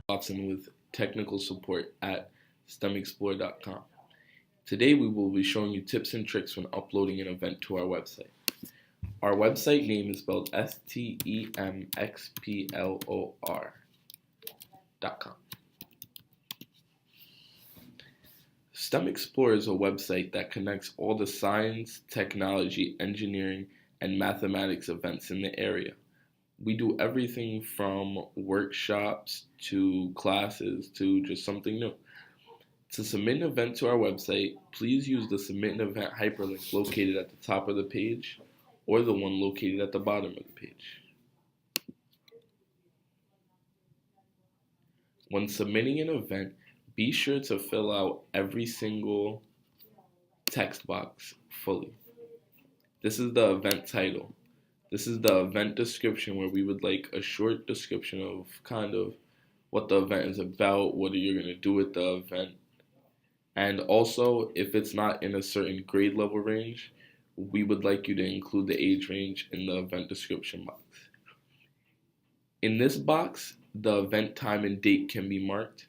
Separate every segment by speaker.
Speaker 1: Watson with technical support at Xplor.com. Today we will be showing you tips and tricks when uploading an event to our website. Our website name is spelled STEMXPLOR.com. STEM Explorer is a website that connects all the science, technology, engineering, and mathematics events in the area. We do everything from workshops to classes to just something new. To submit an event to our website, please use the Submit an Event hyperlink located at the top of the page or the one located at the bottom of the page. When submitting an event, be sure to fill out every single text box fully. This is the event title. This is the event description, where we would like a short description of kind of what the event is about, what you're going to do with the event. And also, if it's not in a certain grade level range, we would like you to include the age range in the event description box. In this box, the event time and date can be marked.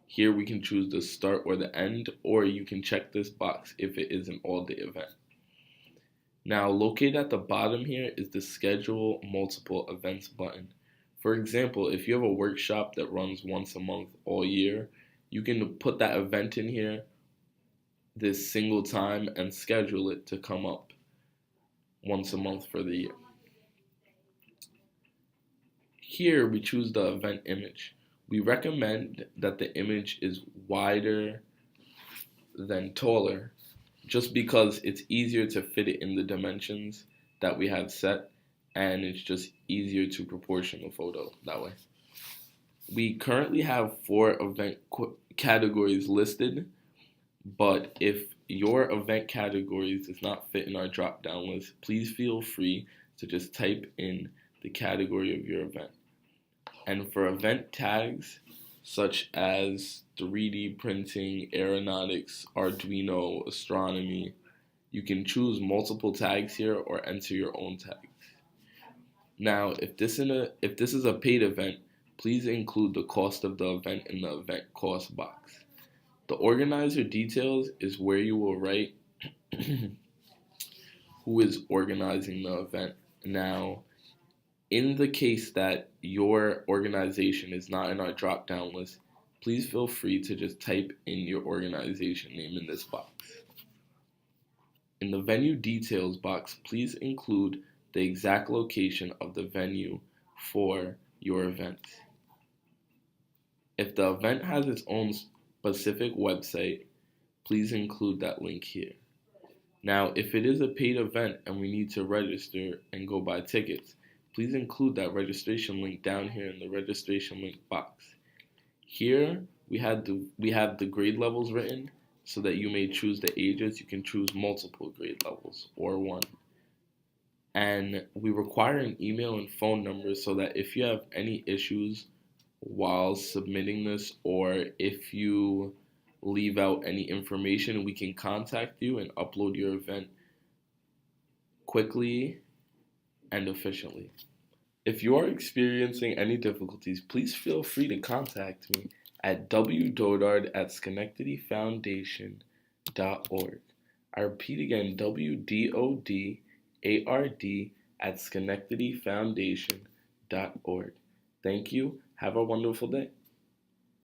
Speaker 1: Here we can choose the start or the end, or you can check this box if it is an all-day event. Now, located at the bottom here is the Schedule Multiple Events button. For example, if you have a workshop that runs once a month all year, you can put that event in here this single time and schedule it to come up once a month for the year. Here we choose the event image. We recommend that the image is wider than taller, just because it's easier to fit it in the dimensions that we have set, and it's just easier to proportion the photo that way. We currently have 4 event categories listed, but if your event categories does not fit in our drop-down list, please feel free to just type in the category of your event. And for event tags such as 3D printing, aeronautics, Arduino, astronomy, you can choose multiple tags here or enter your own tags. Now, if this is a paid event, please include the cost of the event in the event cost box. The organizer details is where you will write who is organizing the event. Now, in the case that your organization is not in our drop-down list, please feel free to just type in your organization name in this box. In the venue details box, please include the exact location of the venue for your event. If the event has its own specific website, please include that link here. Now, if it is a paid event and we need to register and go buy tickets, please include that registration link down here in the registration link box. Here we have the grade levels written so that you may choose the ages. You can choose multiple grade levels or one. And we require an email and phone number so that if you have any issues while submitting this, or if you leave out any information, we can contact you and upload your event quickly and efficiently. If you are experiencing any difficulties, please feel free to contact me at wdodard@schenectadyfoundation.org. I repeat again, wdodard@schenectadyfoundation.org. Thank you. Have a wonderful day.